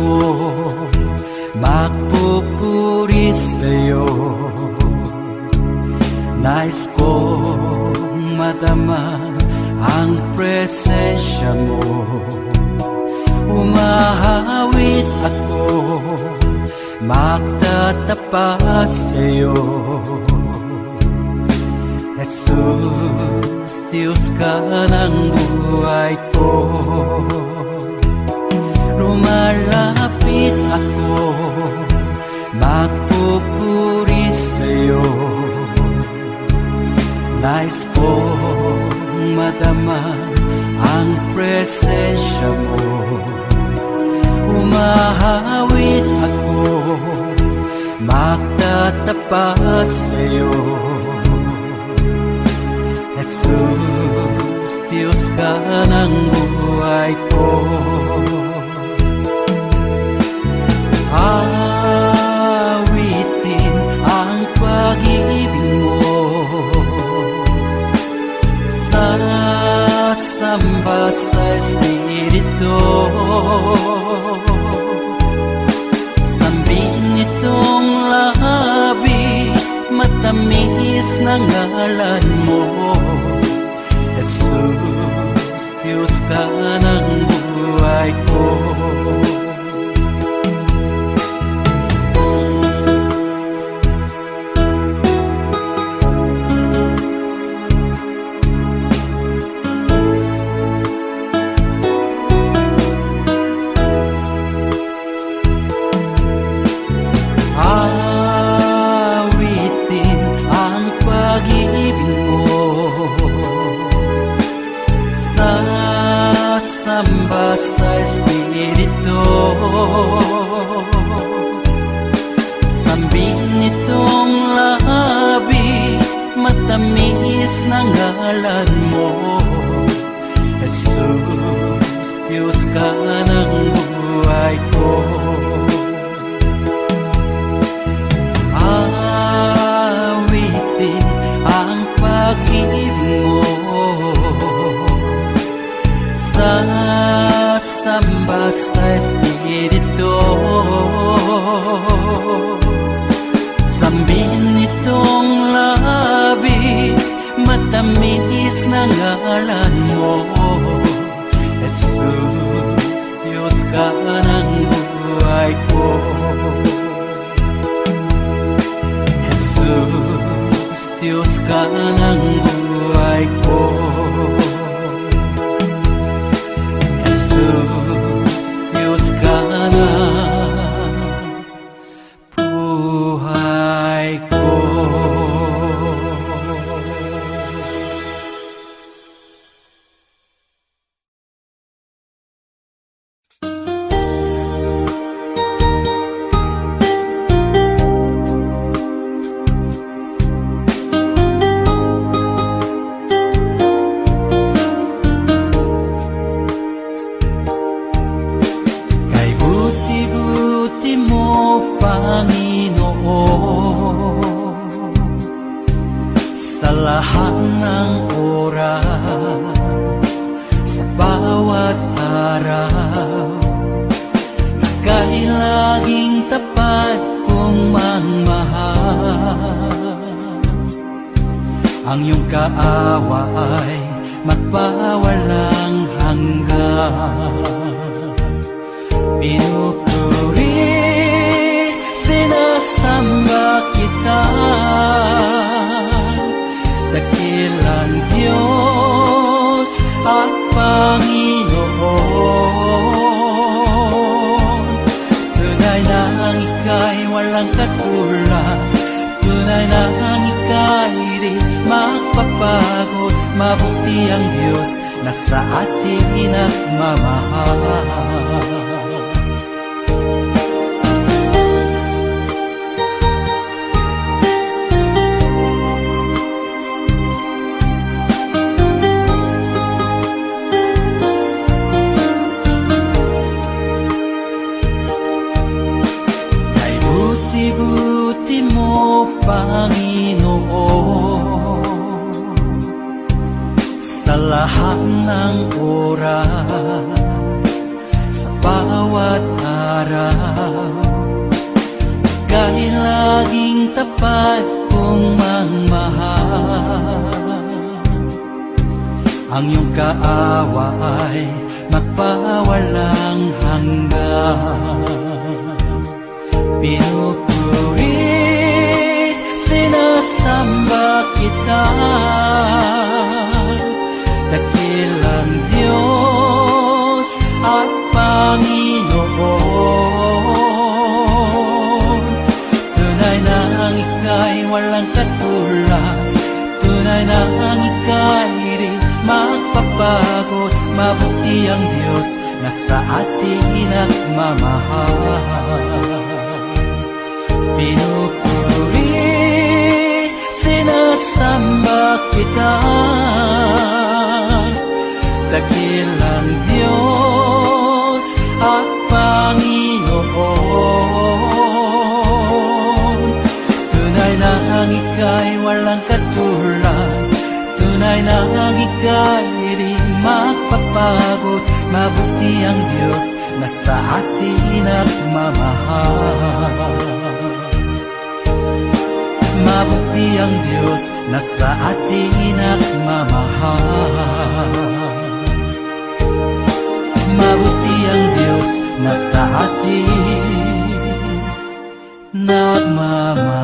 ako magpupuri sa'yo. Nais kong madama ang presensya mo. Umahawit ako, magtatapat sa'yo. Jesus, Diyos ka ng buhay ko. Lumalapit ako, magpupuri sa'yo. Nais kong madama ang presensya mo. Umahawit ako, magtatapat sa'yo. Jesus, Diyos ka ng buhay ko. Awitin ang pag-ibig mo, sasamba sa Espiritu. Sambin nitong labi, matamis na ngalan mo. Jesus, Diyos ka ng buhay ko. Samba sa Espiritu. Sambin nitong labi, matamis na ngalan mo. Jesus, Diyos ka ng buhay ko. Awitin ang pag-ibig mo, sasamba sa Espiritu. Sambin nitong labi, matamis na ngalan mo. Jesus, Diyos ka ng buhay ko. Jesus, Diyos ka ng buhay ko. Jesus, Diyos ka ng buhay ko. Sa lahat ng oras, sa bawat araw, ika'y laging tapat kong magmahal. Ang iyong kaawa ay magpawalang hanggan. Pinupuri, sinasamba kita, dakilang Diyos at Panginoon. Tunay na ang ika'y walang katulad, tunay na ang ika'y di magpapagod. Mabuti ang Diyos na sa atin nagmamahal. Panginoon, sa lahat ng oras, sa bawat araw, tapat kong mangmahal. Ang iyong kaawa ay magpawalang hanggan. Pinupuri, sinasamba kita, dakilang Diyos at Panginoon. Tunay na ang ika'y walang katulad, tunay na ang ika'y di magpapagod. Mabuti ang Diyos na sa atin nagmamahal. Pinupuri, sinasamba kita, dakilang Diyos at Panginoon. Tunay na ang ika'y walang katulad, tunay na ang ika'y di magpapagod. Mabuti ang Diyos na sa atin nagmamahal. Mabuti ang Diyos na sa atin nagmamahal. Mabuti ang Diyos na sa atin nagmamahal.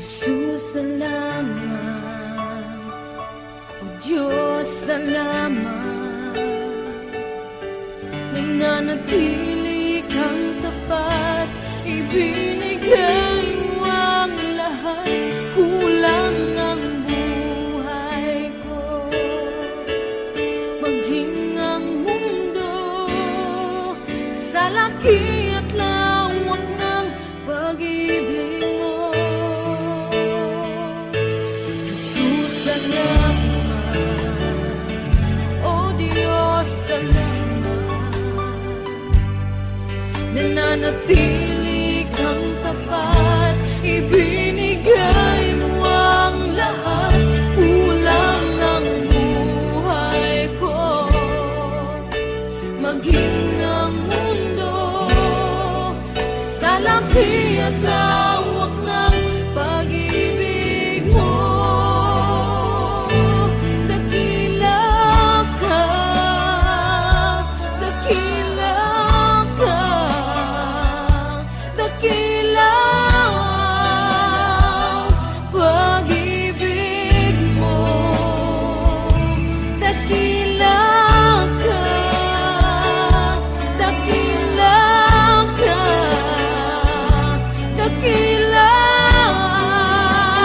Jesus, salamat. O Diyos, salamat. Nananatili kang tapat, ibinigay mo ang lahat. Kulang ang buhay ko, maging ang mundo sa laki at lawak ng pag-ibig mo. Jesus, salamat. O Diyos, salamat. Nananatili kang tapat, ibinigay mo ang lahat. Kulang ang buhay ko, maging ang mundo sa laki at lawak ng pag-ibig mo. Dakila ka, dakila ka, dakila ang pag-ibig mo. Dakila ka, dakila ka, dakila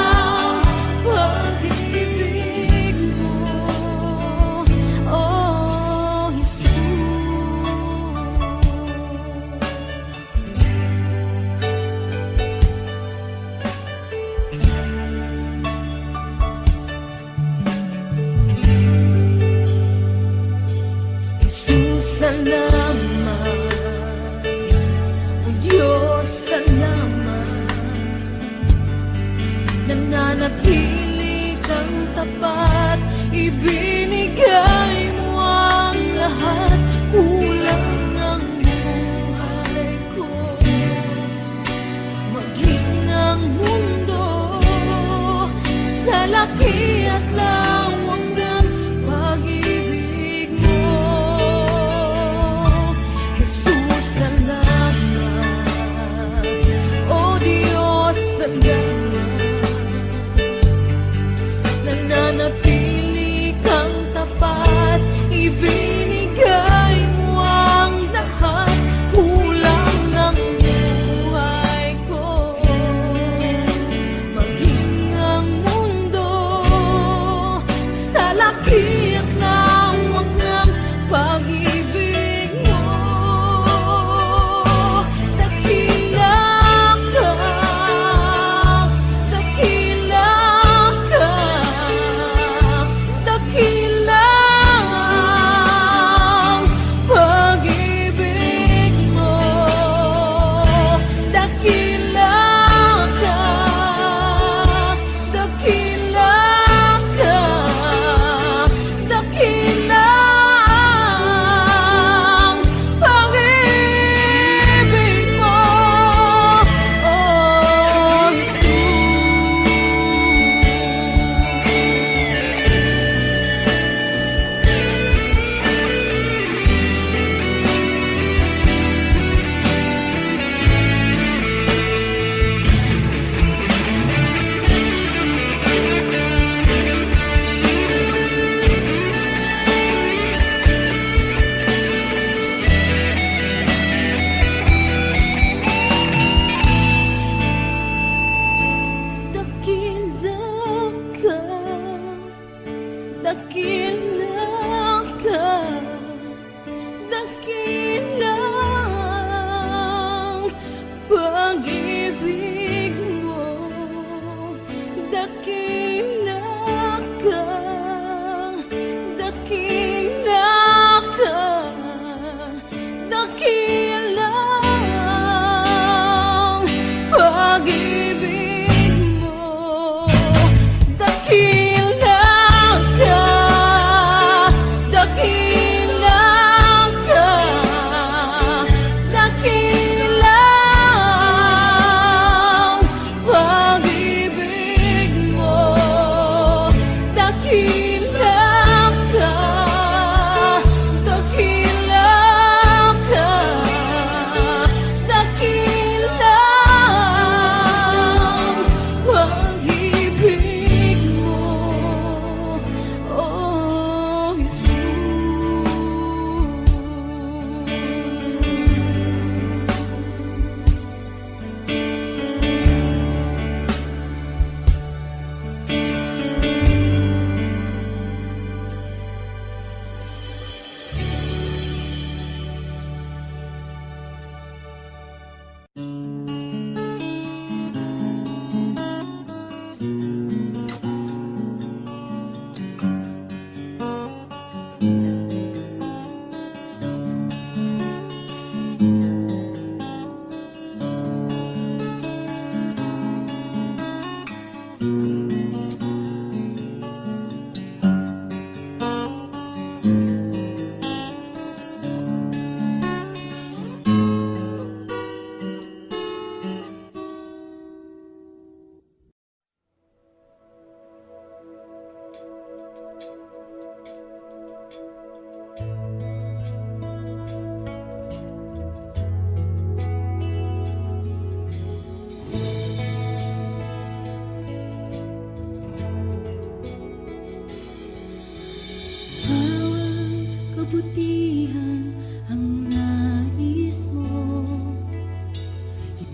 ang pag-ibig mo, oh Jesus. Jesus, salamat. O Diyos, salamat. Nananatili kang tapat, ibinigay mo ang lahat. Kulang ang buhay ko, maging ang mundo sa laki at lawak ng pag-ibig mo. Jesus, salamat. O Diyos, salamat. Nananatili kang tapat, ibinigay mo ang lahat. Kulang ang buhay ko, maging ang mundo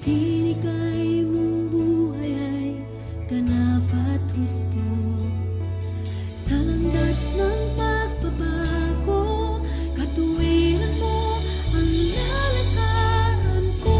tinig ay mong buhay ay ganap at husto. Sa landas ng pagbabago, katuwiran mo ang lalakaran ko.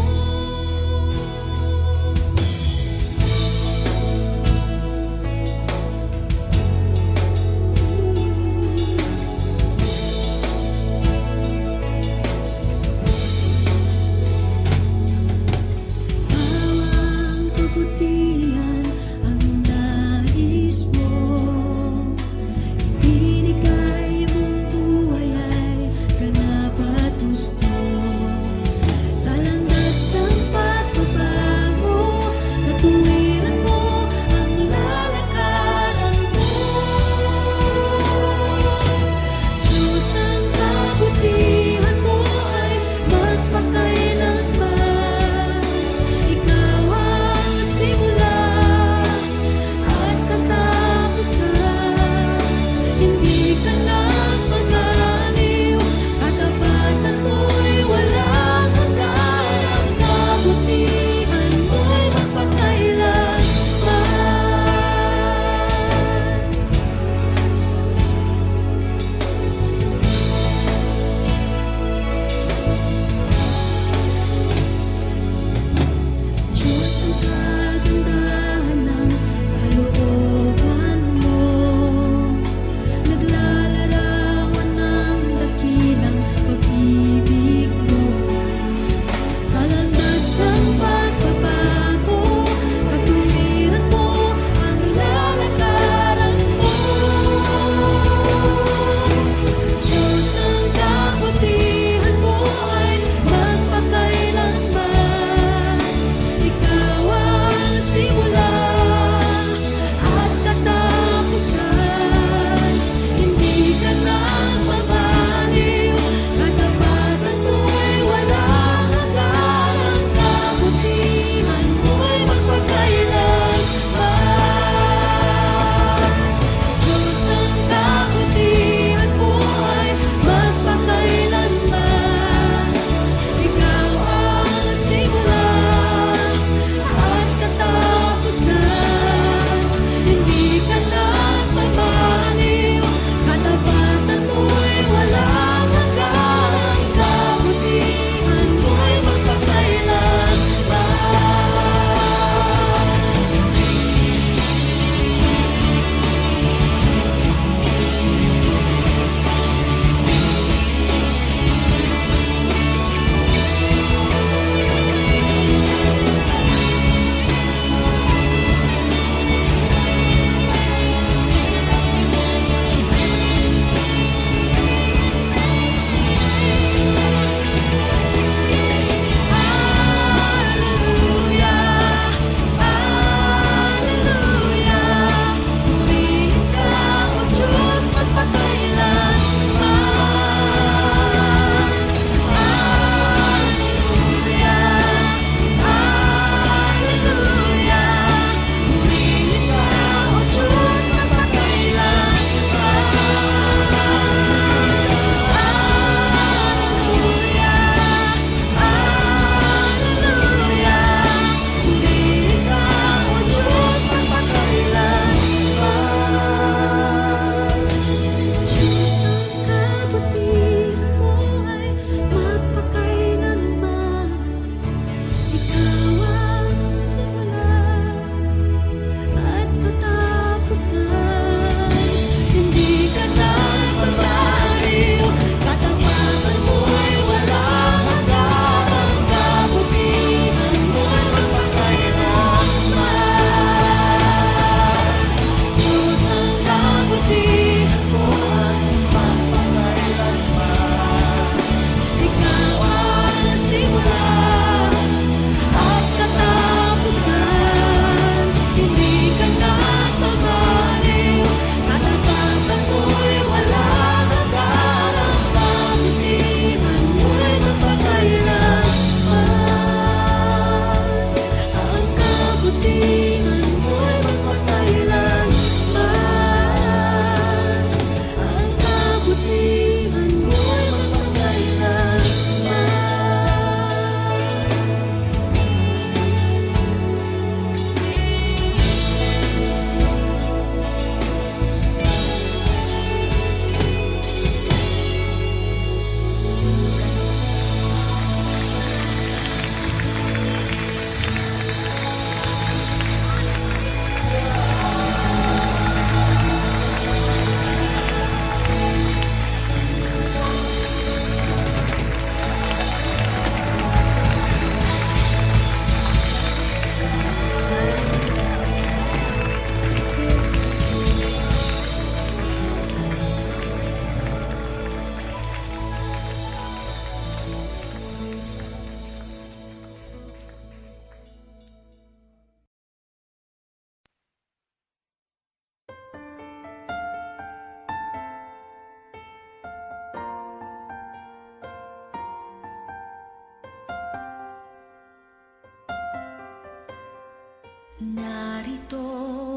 Narito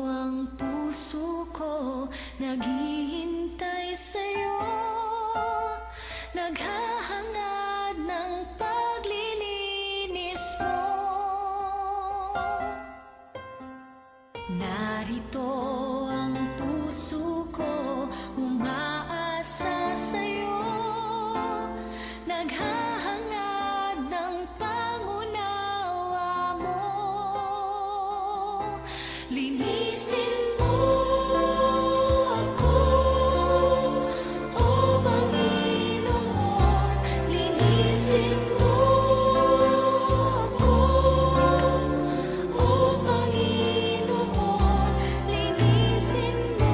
ang puso ko, naghihintay sa'yo, naghahangad ng paglilinis mo. Narito ang puso ko, umaasa sa'yo, naghahangad ng pangunawa mo. Linisin mo ako, O Panginoon. Linisin mo ako, O Panginoon. Linisin mo,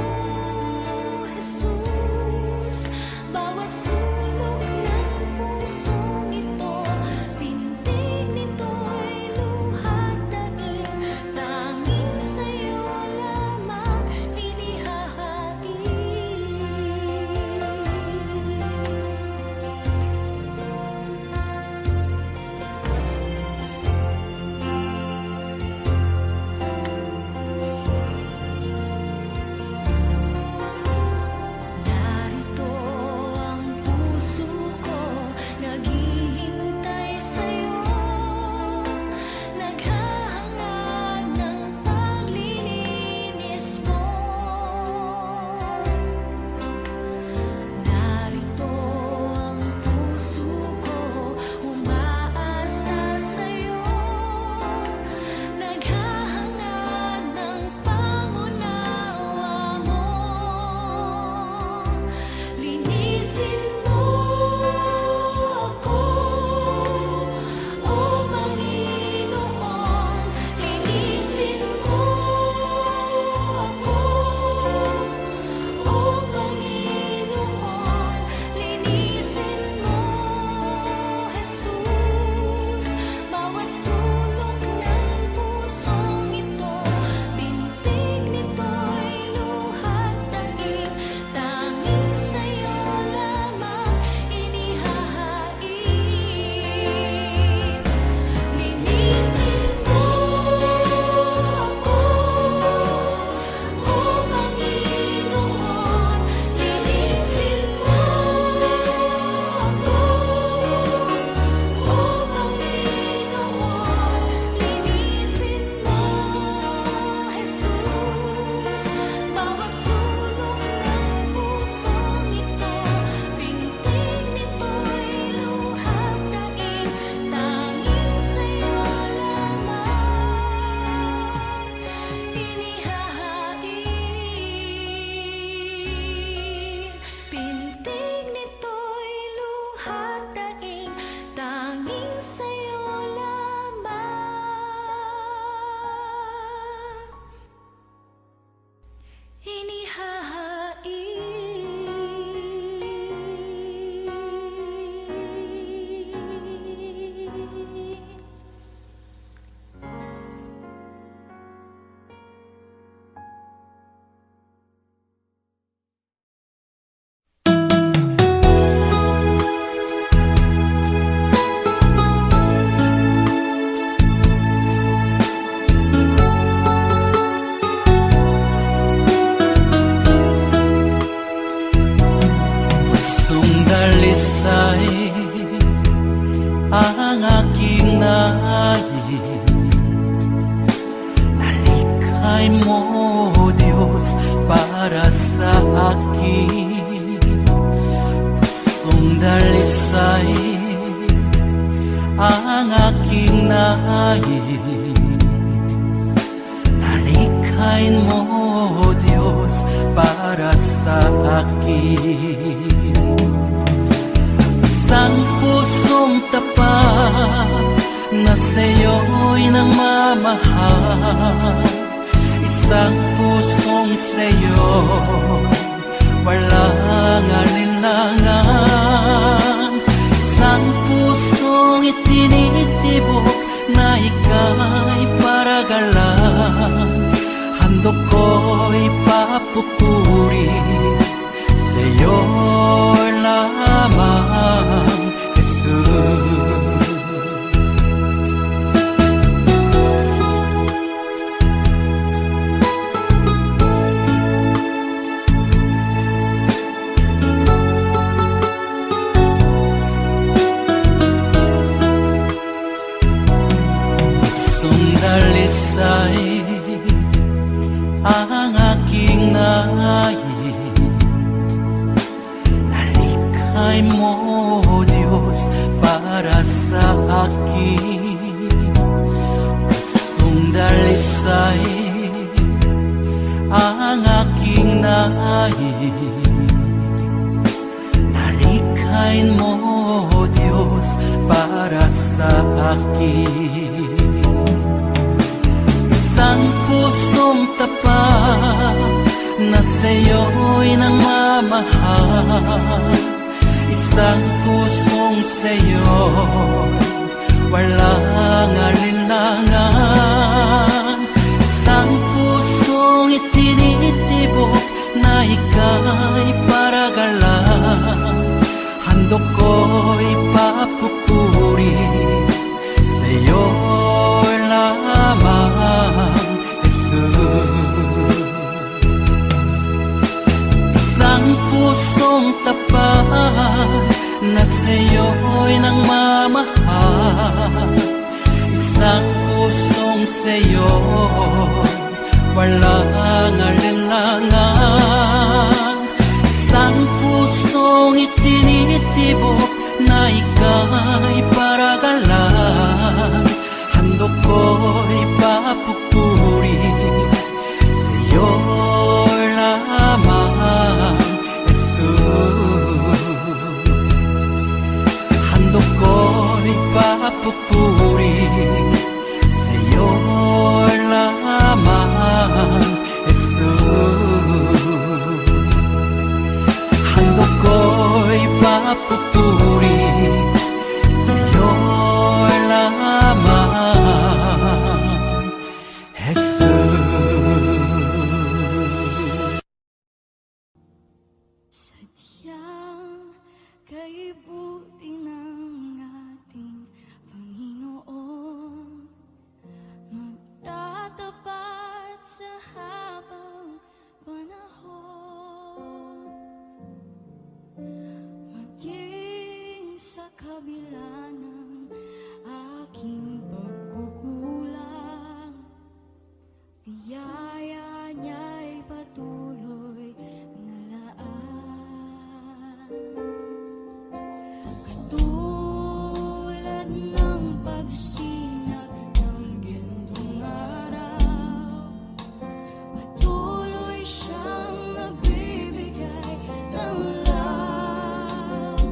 Jesus, bawat sulok ng pusong ito. Pintig nito'y luhat daing, tanging sa'yo lamang inihahain. Narito ang puso ko, naghihintay sa'yo, naghahangad ng paglilinis mo. Narito ang puso ko, umaasa sa'yo, naghahangad ng pangunawa mo. Linisin mo ako, O Panginoon. Linisin mo ako, O Panginoon. Linisin mo, Jesus, bawat sulok ng pusong ito. Pintig nito'y luhat daing, tanging sa'yo lamang inihahain. Linisin mo ako, O Panginoon. Linisin mo ako, O Panginoon. Linisin mo, Jesus, bawat sulok ng pusong ito. Pintig nito'y luhat daing, tanging sa'yo lamang inihahain. Pintig nito'y luhat daing, tanging sa'yo lamang inihahain. Pusong dalisay ang aking nais, nalikhay mo, Diyos, para sa akin. Pusong dalisay ang aking nais, nalikhay mo, Diyos, para sa akin. Isang pusong tapat na sa'yo'y nagmamahal, isang pusong sa'yo walang alinlangan, isang pusong itinitibok na ika'y paragalan. Handog ko'y papupuri sa'yo lamang, Jesus. dalisay ang aking nais. Nalikhay mo, Diyos, para sa akin. Pusong dalisay ang aking nais. Nalikhain mo, Diyos, para sa akin. Isang pusong tapat na sa'yo'y nangmamahal. Isang pusong sa'yo'y walang alinlangan. Isang pusong itinitibok na ika'y paragalang. Handog ko'y papupuri sa'yo lamang, Jesus. Isang pusong tapat na sa'yo'y nangmamahal. Isang pusong sa'yo'y walang alinlangan. Isang pusong itinitibok na ika'y paragalang. Handog ko'y papupuri sa'yo lamang, Jesus. Handog ko'y papupuri sa'yo lamang, Jesus. Handog ko'y papupuri sa'yo lamang, Jesus. Sadyang kay buti ng ating Panginoon, magtatapat sa habang panahon. Maging sa kabila ng aking pagkukulang, biyaya niya'y patuloy na laan. Katulad ng pagsinag ng gintong araw, patuloy siyang nagbibigay ng love.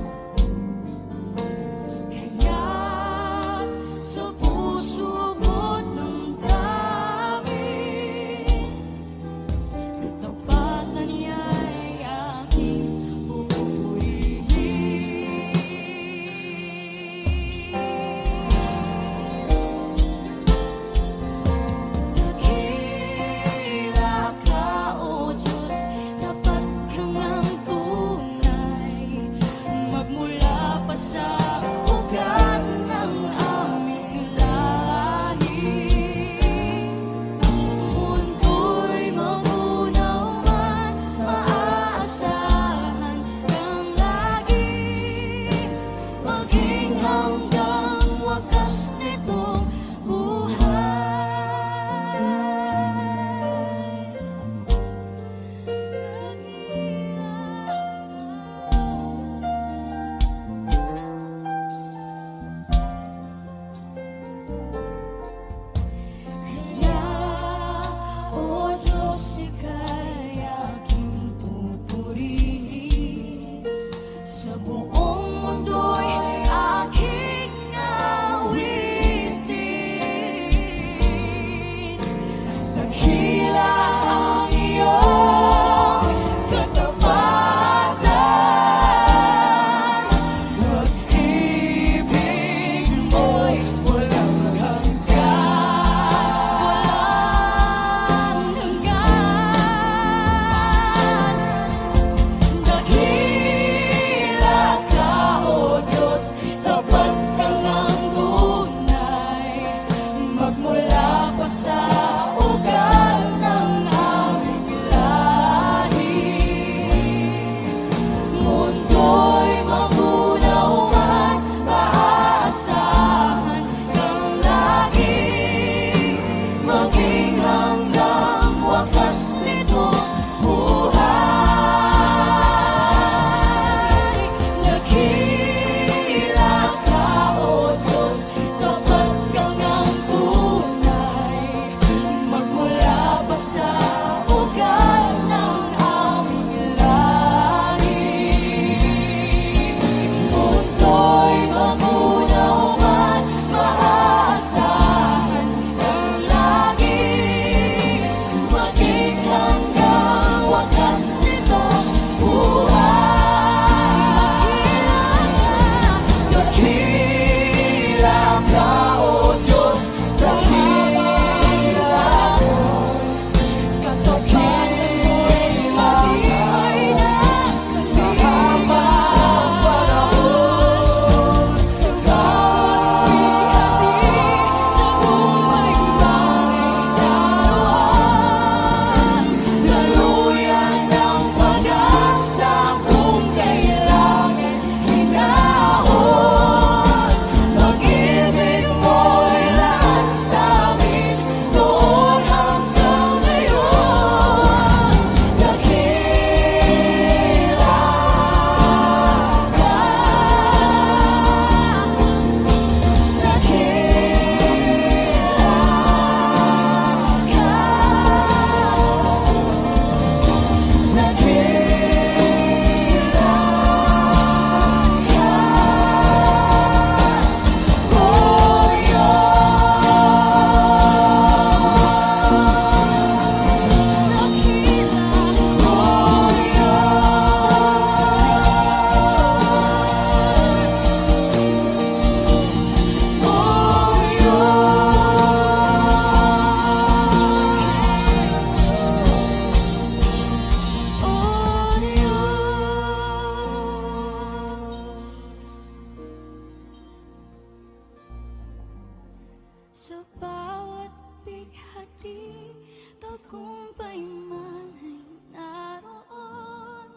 bawat bighati, tagumpay man ay naroon.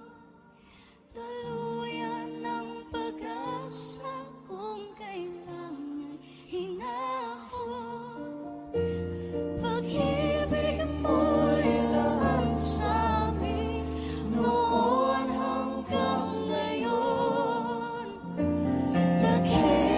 Tuluyan ng pag-asa kung kailan ay hinahon. Pag-ibig mo'y laan sa amin noon hanggang ngayon. Dakila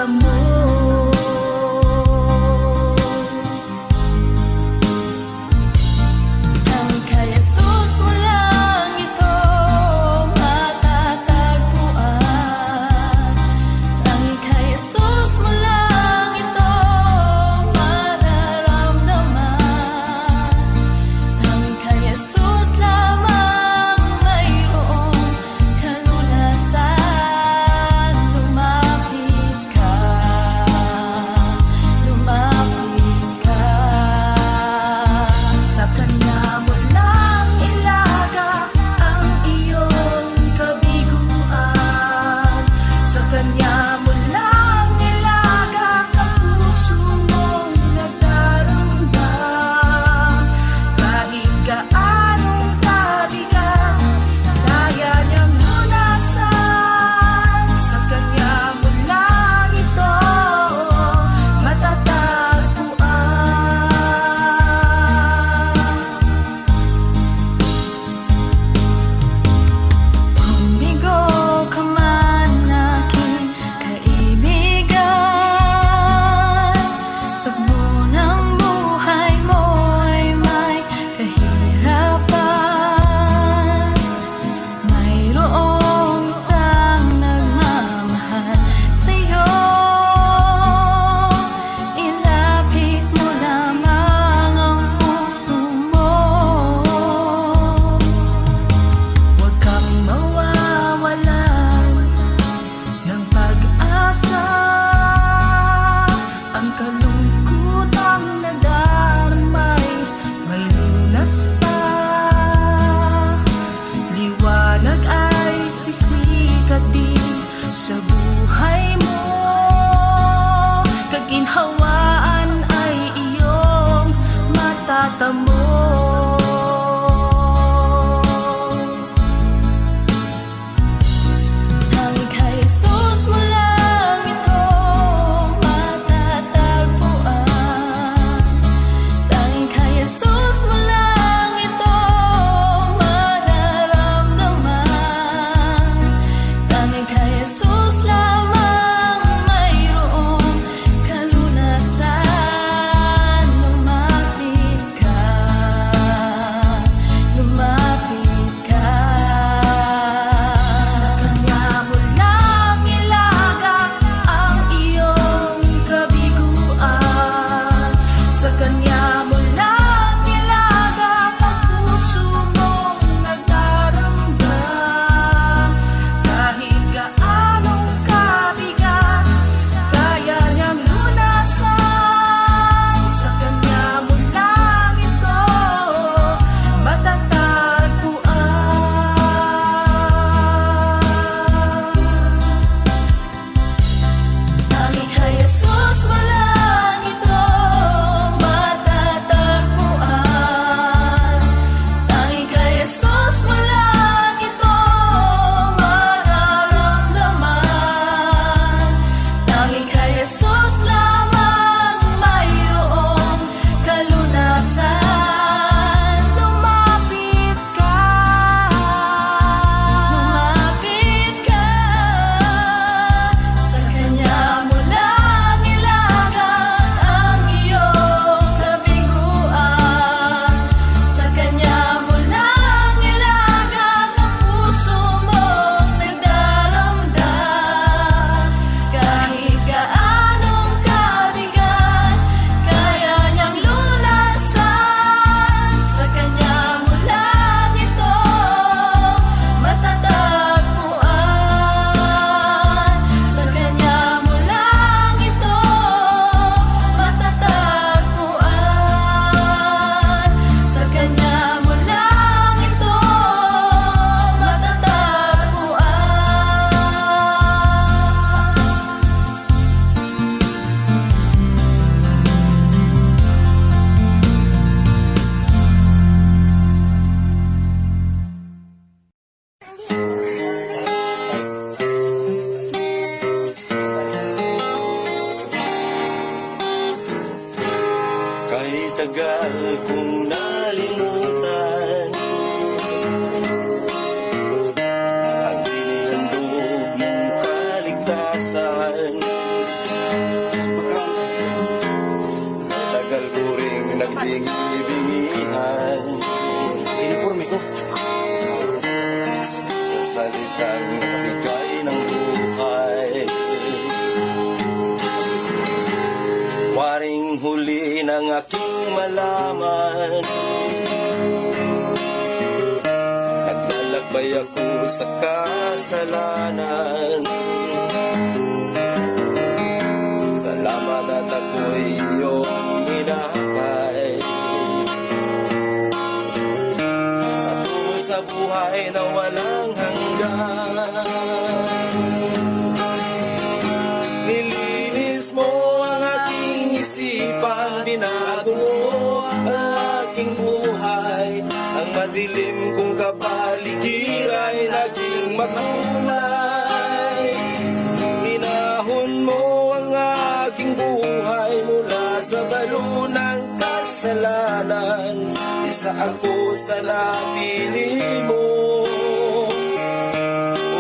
mo. Tanging kay Jesus mo lang ito matatagpuan. Tanging kay Jesus mo lang ito mararamdaman. Tanging kay Jesus lamang mayroong kalunasan. Lumapit ka malaman. Naglalakbay ako sa kasalanan. Salamat at ako'y iyong inakay. Patungo sa buhay na walang hanggan. Nilinis mo ang aking isipan, binago mo ang aking buhay. Ang madilim kong kapaligiran ay naging makulay. Inahon mo ang aking buhay mula sa balo ng kasalanan. Isa ako sa napili mo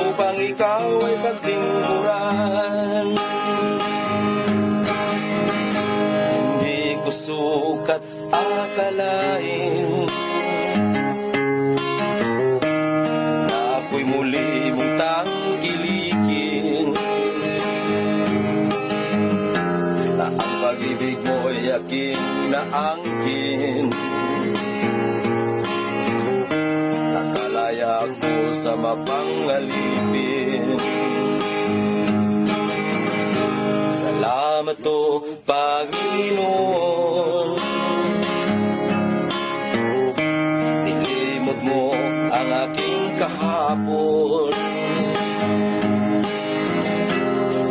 upang ikaw ay paglingkuran. Hindi ko sukat akalain na ako'y muli mong tangkilikin, na ang pag-ibig mo'y aking naangkin. Nakalaya ako sa mapangalipin. Salamat o Panginoon, nilimot mo ang aking kahapon.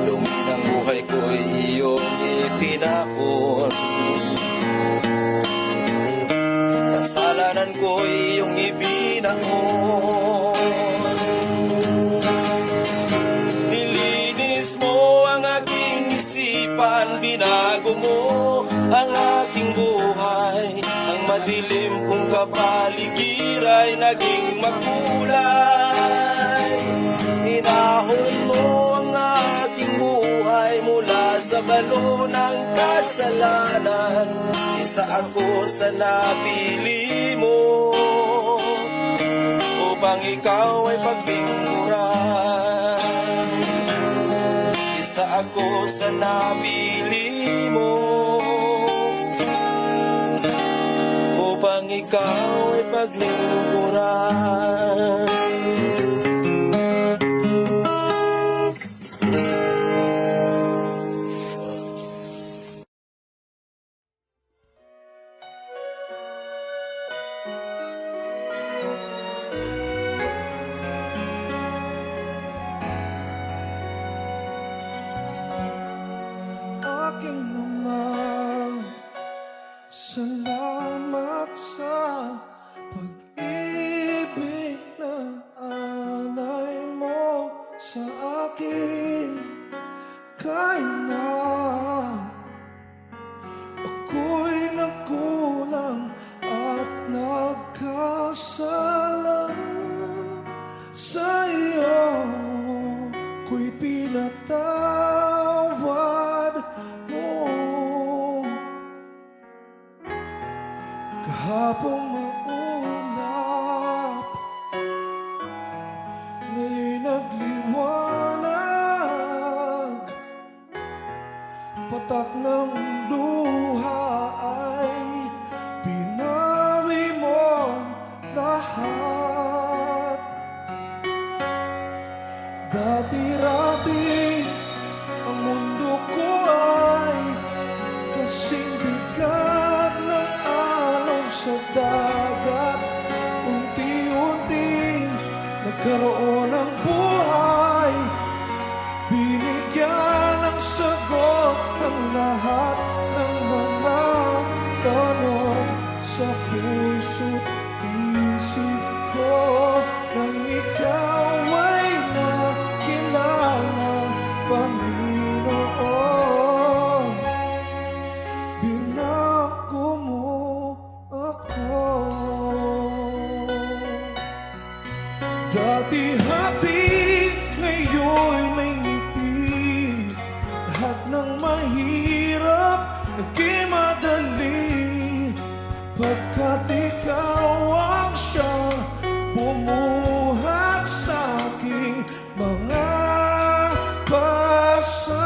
Dumi ng buhay ko'y iyong ipinahon. Kasalanan ko'y iyong ibinahon. Nilinis mo ang aking isipan, binago mo ang aking buhay. Ang madilim kong kapaligiran ay naging makulay. Inahon mo ang aking buhay mula sa balo ng kasalanan. Isa ako sa napili mo upang ikaw ay paglingkuran. Isa ako sa napili mo upang ikaw ay paglingkuran. Aking Ama, salamat sa pag-ibig na alay mo sa akin. Kaya na ako'y nagkulang at nagkasala sa iyo, ko'y pinatawad mo. Kahapong maulap, ngayon'y nagliwanag. Patak ng luha ay binawi mo lahat. Dati-rati ang mundo ko ay kasing bigat ng alon sa dagat. Unti-unting nagkaroon ng buhay, binigyan ng sagot ang lahat ng mga tanong sa puso't isip ko. Nang ikaw ay nakilala, Panginoon, binago mo ako. Dati happy, ngayon'y may ngiti. Lahat ng mahirap naging madali, pagkat ikaw ang siyang bumuhat sa aking mga pasanin.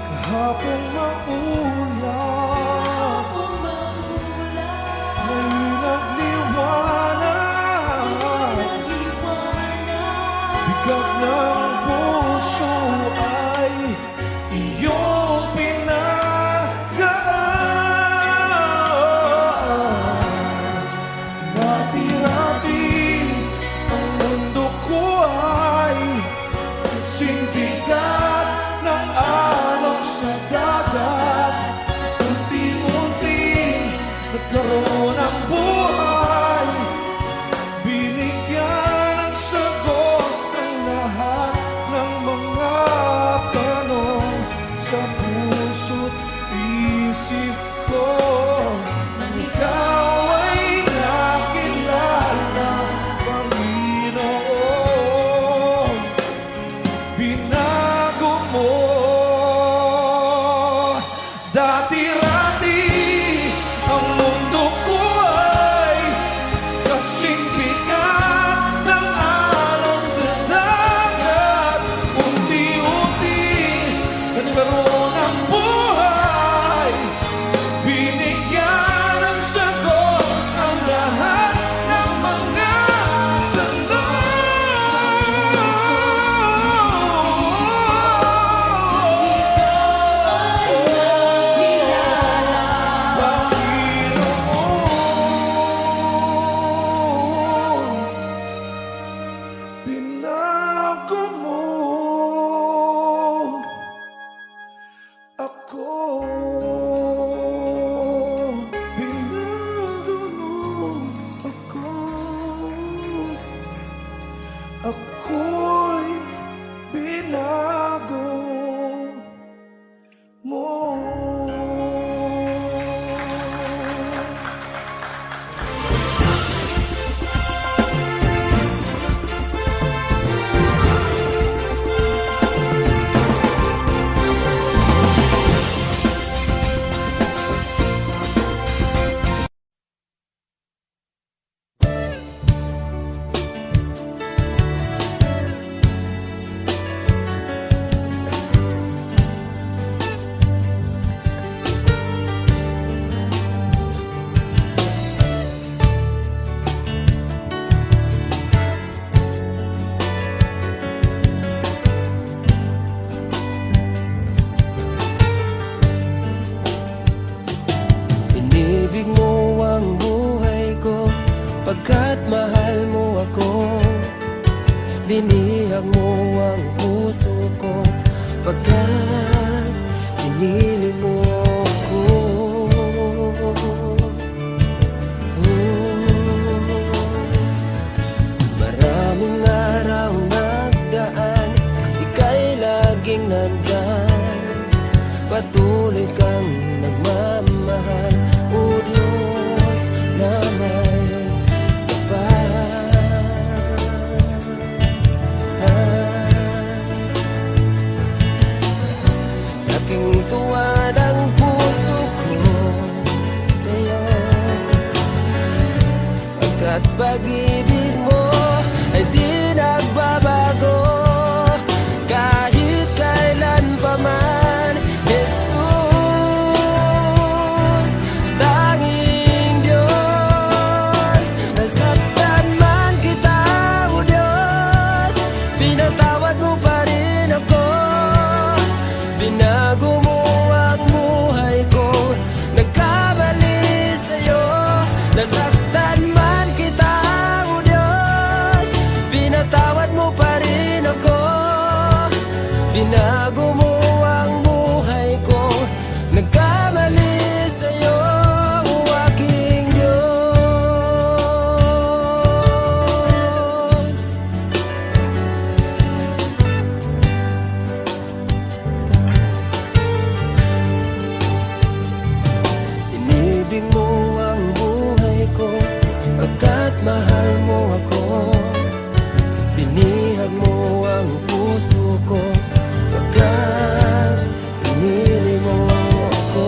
Kahapon ng buhay, binigyan ng sagot ang lahat ng mga tanong sa puso't isip ko. Nang ikaw ay nakilala, Panginoon, binago mo. Dati-rati ang mundo ko ay kasing bigat ng alon sa dagat. Unti-unti nagkaroon ng buhay, binigyan ng sagot ang lahat ng mga binago mo ako. Binago mo ako. Ako'y binago mo. Inibig mo ang buhay ko, pagkat mahal mo ako. Binihag mo ang puso ko, pagkat pinili mo ako. Maraming araw nagdaan, ika'y laging nandyan. Patuloy kang nagmamahal, o Diyos na may kapal. Laking tuwa ng puso ko sa'yo, pagkat pag-ibig mo ay di nagbabago kahit kailan pa man. Jesus, tanging Diyos, nasaktan man kita, o Diyos, pinatawad mo pa rin ako. Binago mo ang buhay ko, nagkamali sa'yo. Nasaktan man kita, o Diyos, pinatawad mo pa rin ako. Binago mo ang buhay ko, nagkamali sa'yo, o aking Diyos. Inibig mo ang buhay ko, pagkat mahal mo ako. Binihag mo ang puso ko, pagkat pinili mo ako.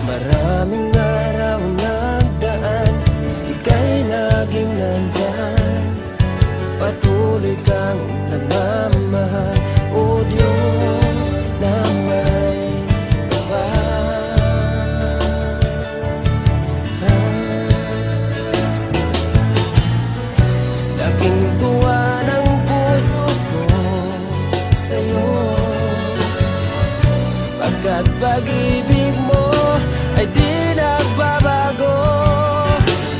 Maraming araw nagdaan, ika'y laging nandyan. Patuloy kang nagmamahal, o Diyos na may kapal. Laking tuwa ng puso ko sa'yo, pagkat pag-ibig mo ay di nagbabago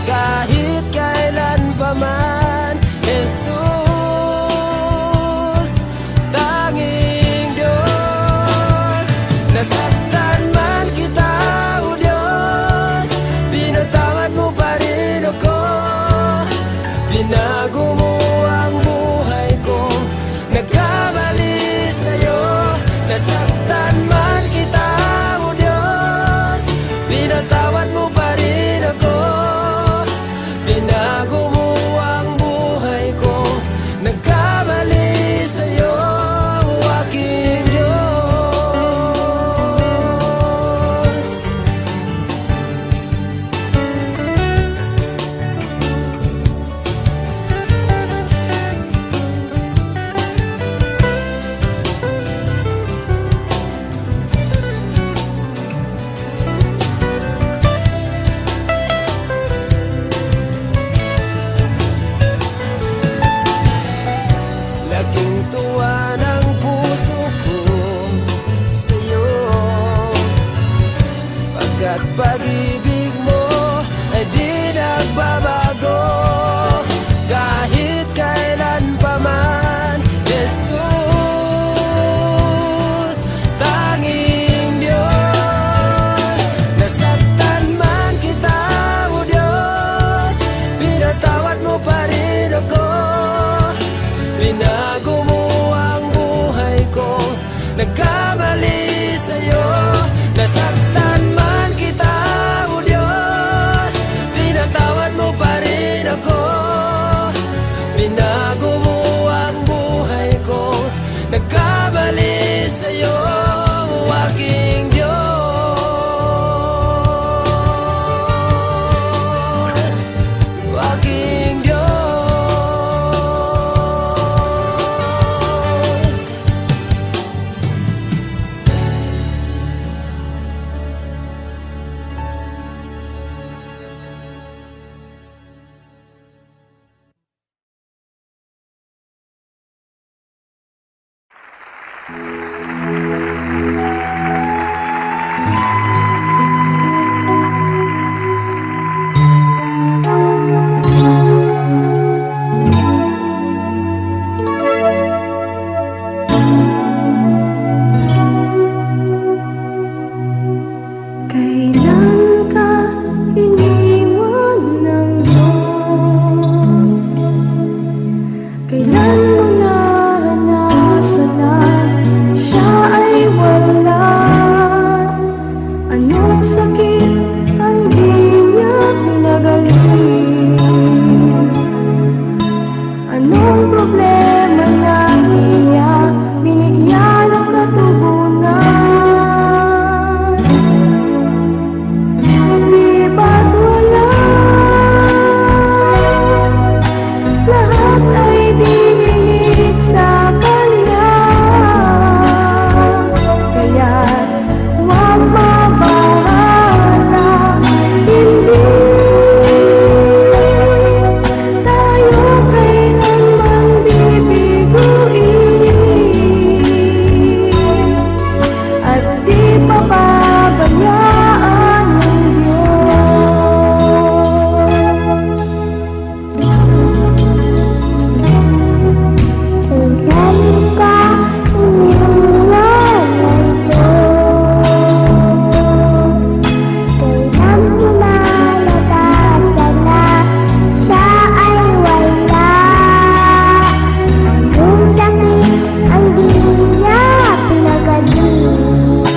kahit kailan pa man. Jesus, tanging Diyos, At pag-ibig mo ay di nagbabago kahit kailan pa man. Jesus, tanging Diyos. Nasaktan man kita, o Diyos, pinatawad mo pa rin ako. Binago mo ang buhay ko, nagkamali sa'yo. Nasaktan man kita, o Diyos, pinatawad mo pa rin ako. Binago mo ang buhay ko, nagkamali sa'yo, aking Diyos, aking Diyos. Kailan ka iniwan ng Diyos? Kailan mo naranasan na siya ay wala? Anong sakit ang di niya pinagaling? Anong problema na di niya binigyan ng katugunan? Di ba't wala? Lahat ay diningit sa Kanya. Kaya huwag mabahala, hindi tayo kailanman bibiguin, at di papabayaan ng Diyos. Kailan ka iniwan ng Diyos? Kailan mo nalatasan na siya ay wala? Anong sakit ang di niya pinagaling?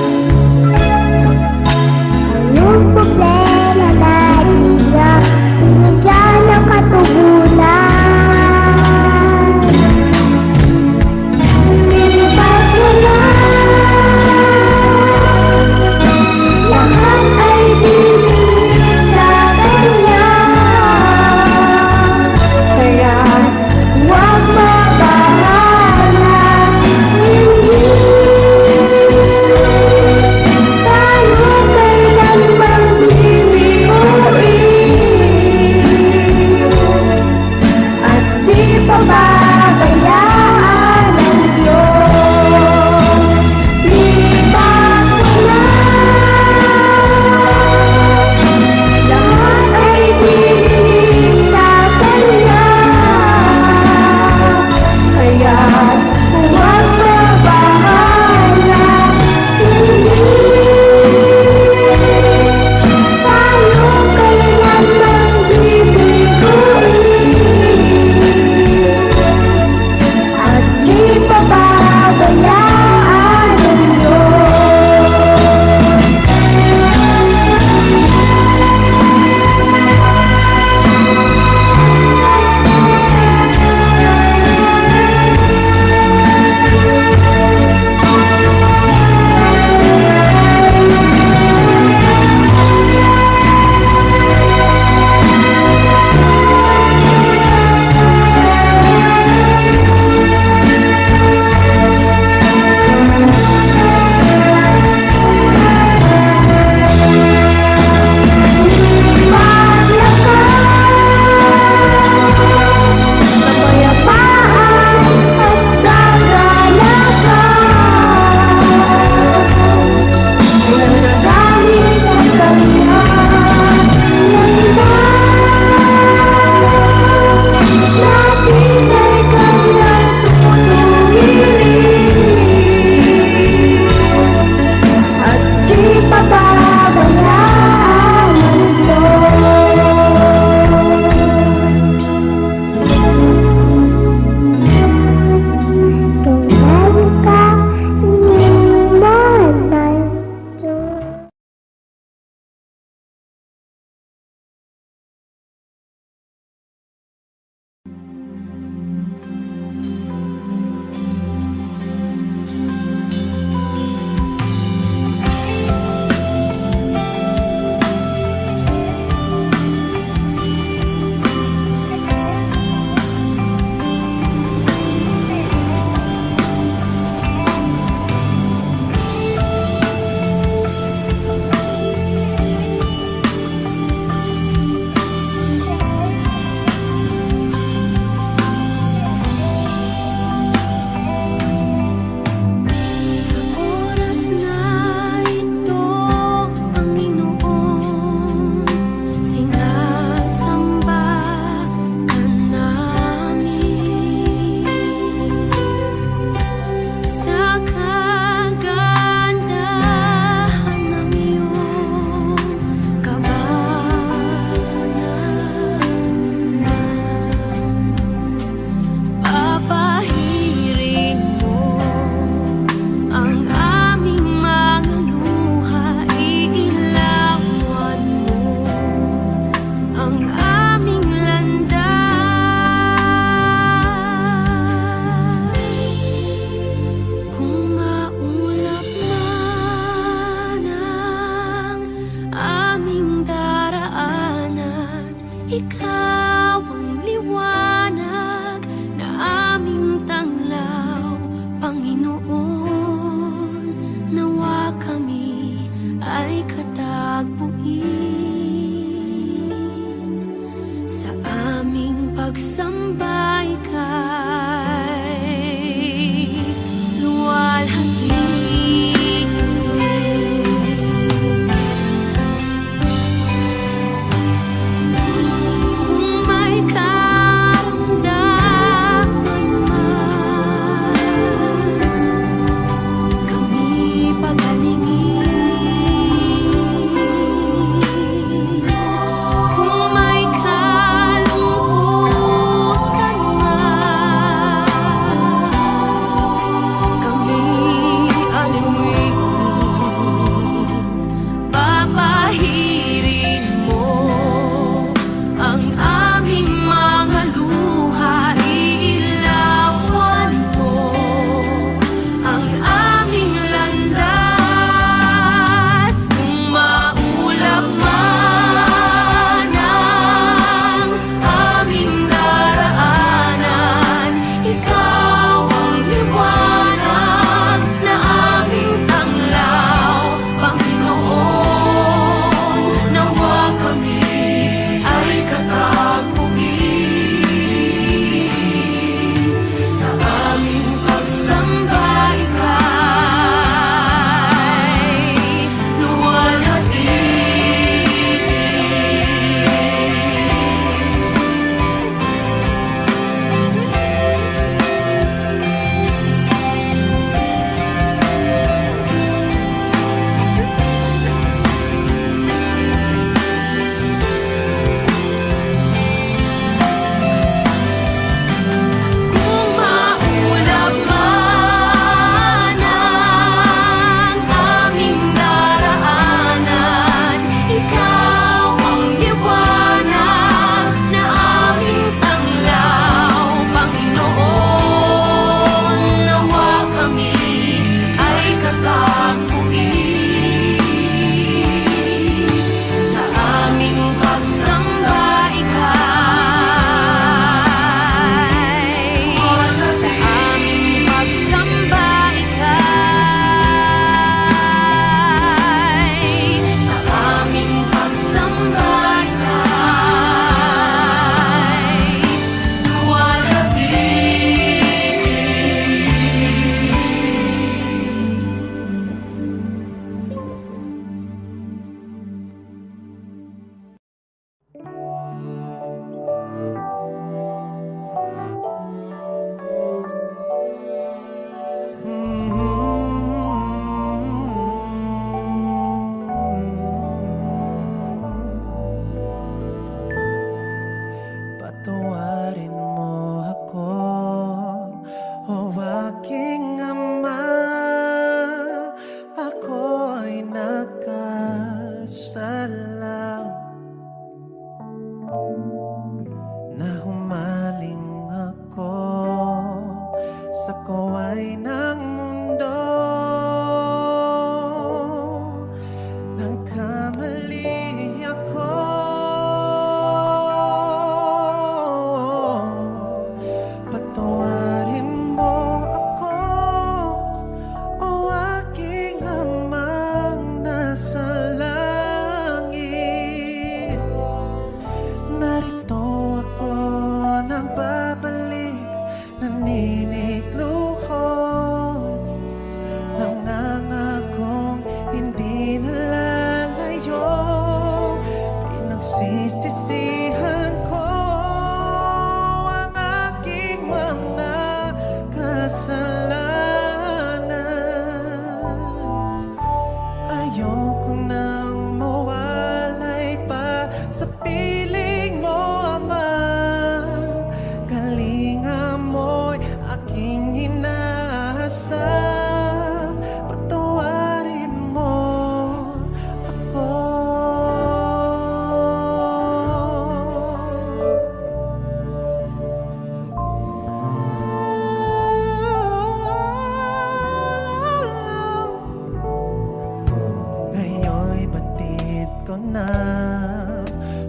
ko na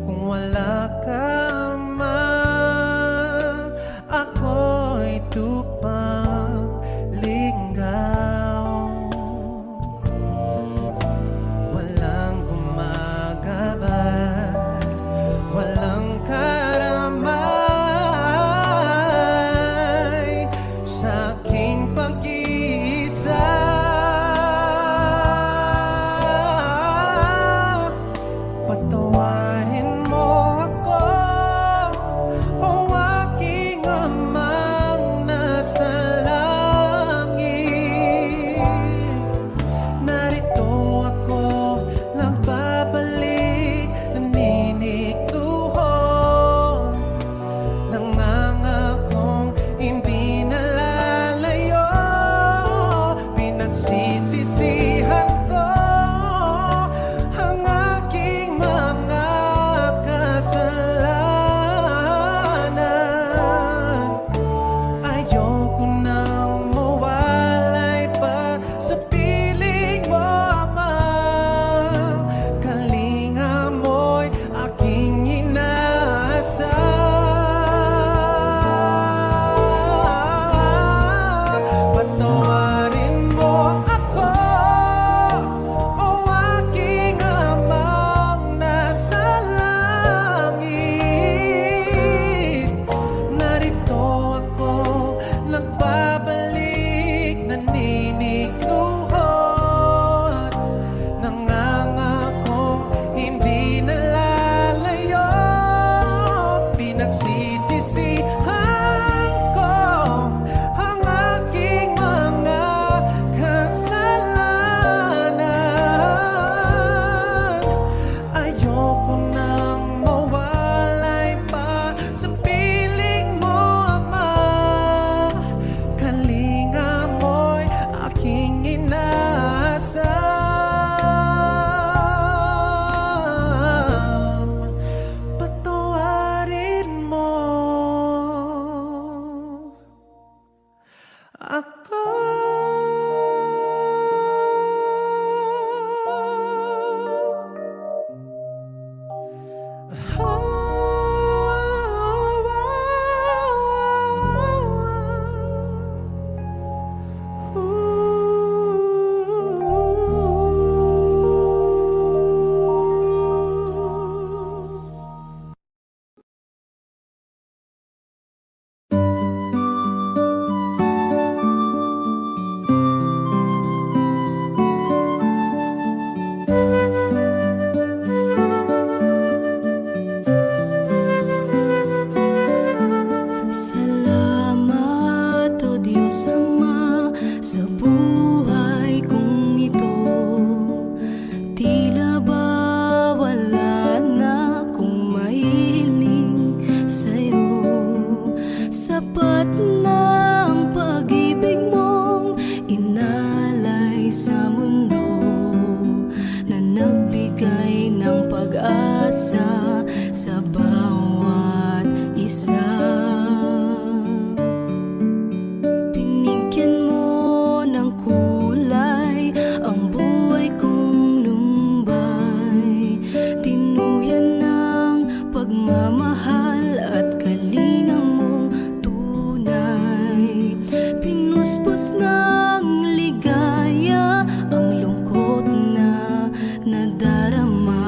kung wala ka man. Ako'y tupang ligaw, walang gumagabay, walang karamay sa aking pag-iisa. Patawarin mo ako, o aking amang nasa langit. Narito ako, nagbabalik, naninituho, nangangakong hindi nalalayo. Pinagsisisihan ko ang aking mga kasalanan. Ayoko nang mawalay pa sa piling mo, Ama. Kalinga mo'y aking inaasam. Patawarin mo ako, o aking amang nasa langit. Narito ako, nagbabalik, naninigluhod, nangangakong hindi nalalayo. Pinagsisisihan ko ang aking mga kasalanan. Ayoko nang mawalay pa sa piling mo, Ama. Kalinga mo'y aking inaasam. Patawarin mo ako. Salamat, O Diyos Ama, sa buhay kong ito. Tila ba wala na akong mahiling sa'yo? Sapat na ang pag-ibig mong inalay sa mundo, na nagbigay ng pag-asa sa bawat isa. Binigyan mo ng kulay ang buhay kong lumbay, tinuyan ng pagmamahal at kalinga mong tunay. Pinuspos ng ligaya ang lungkot na nadarama.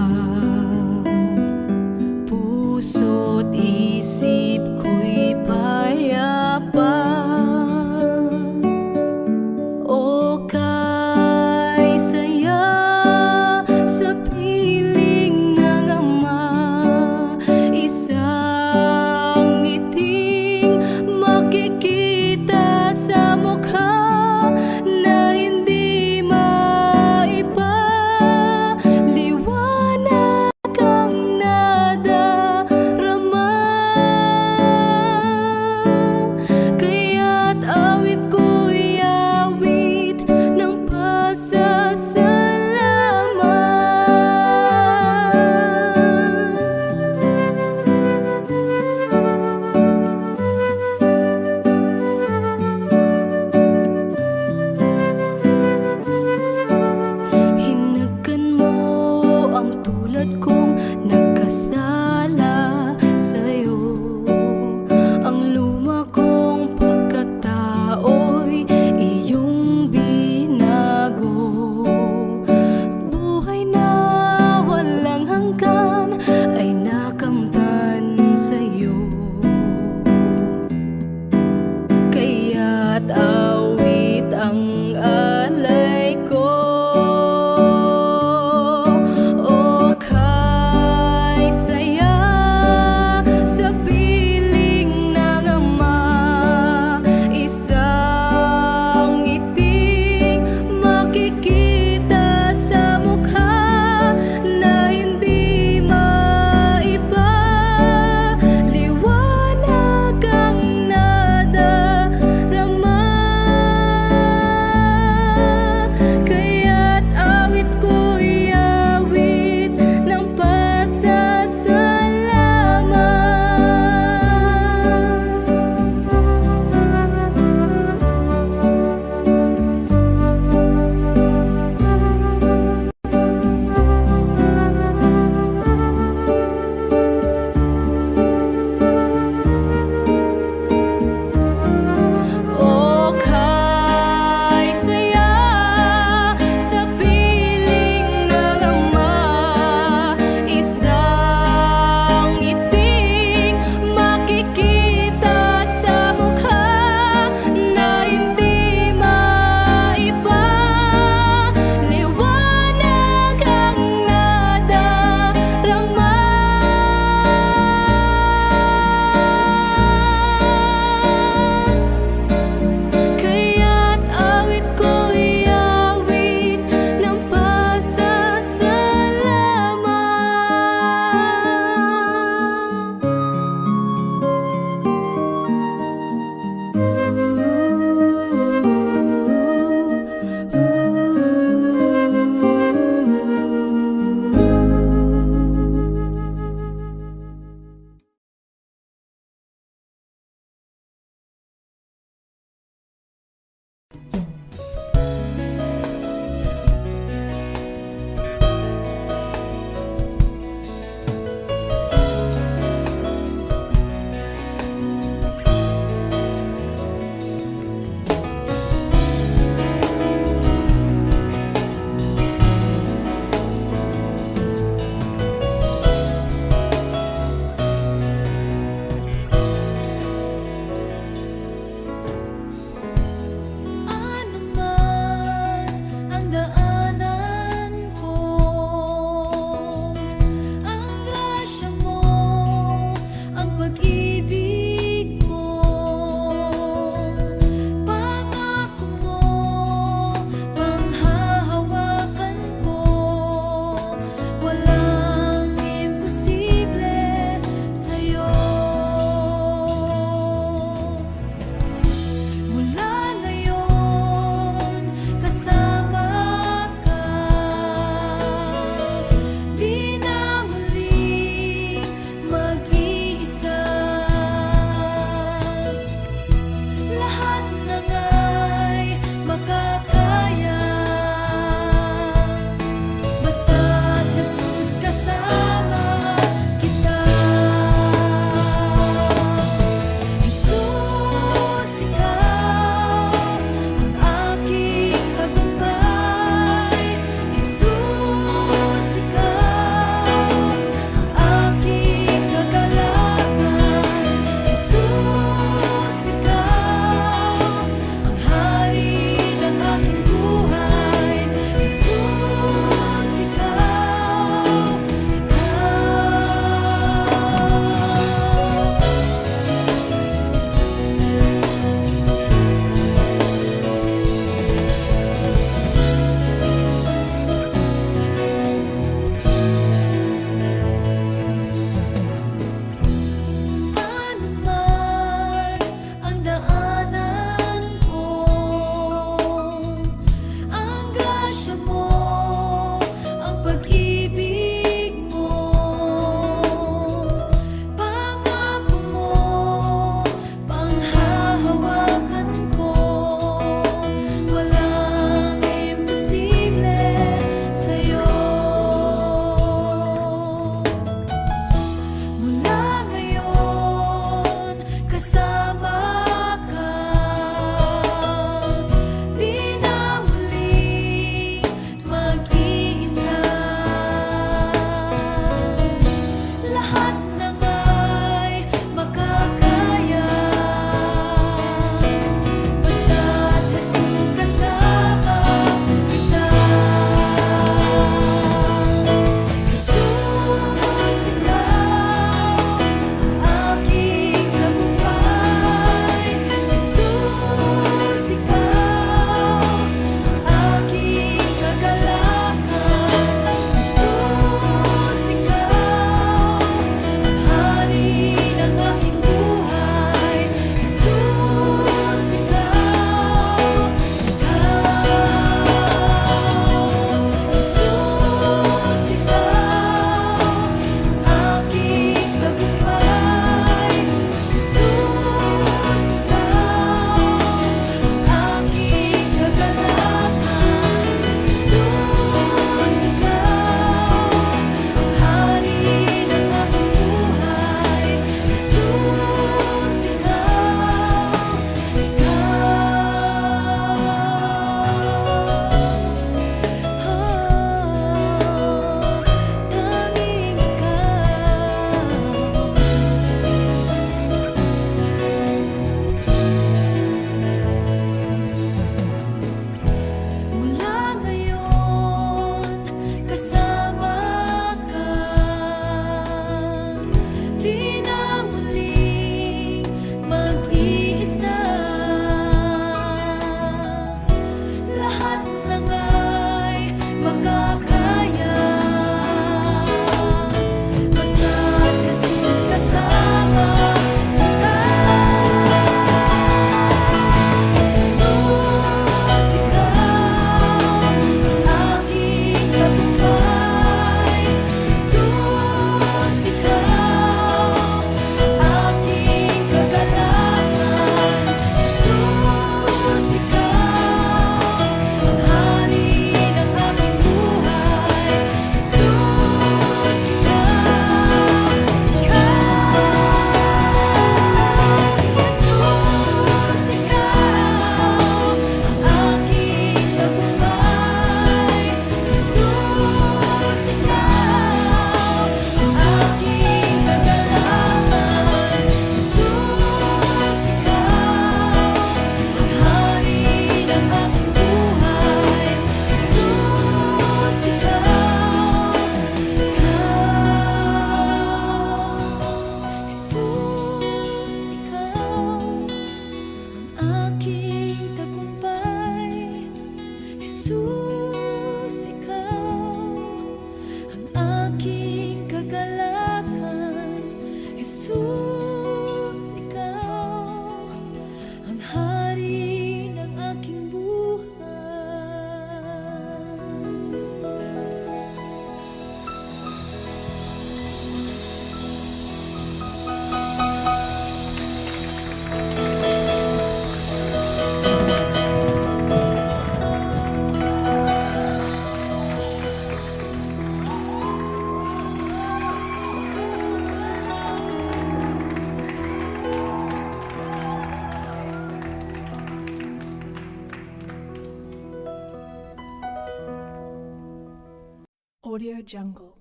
Audio Jungle.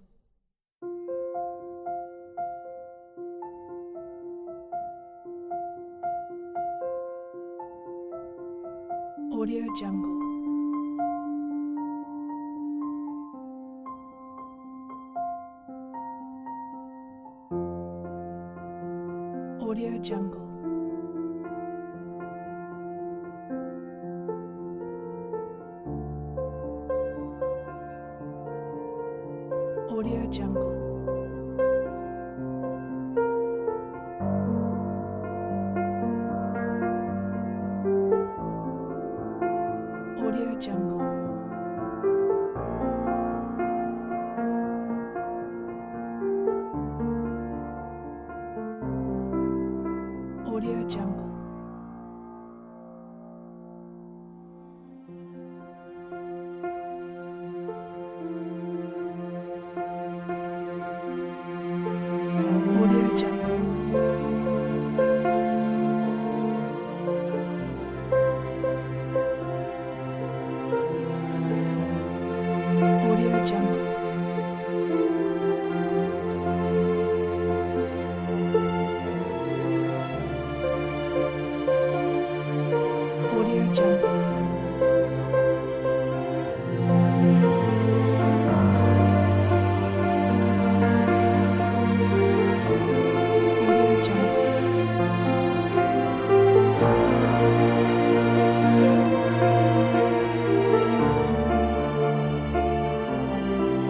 Audio Jungle. Audio Jungle. Audio Jungle. Audio Jungle. Audio Jungle. Audio Jungle. Audio Jungle. Audio Jungle. Audio Jungle.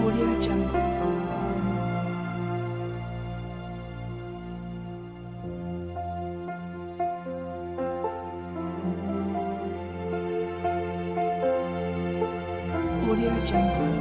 Audio Jungle. Audio Jungle.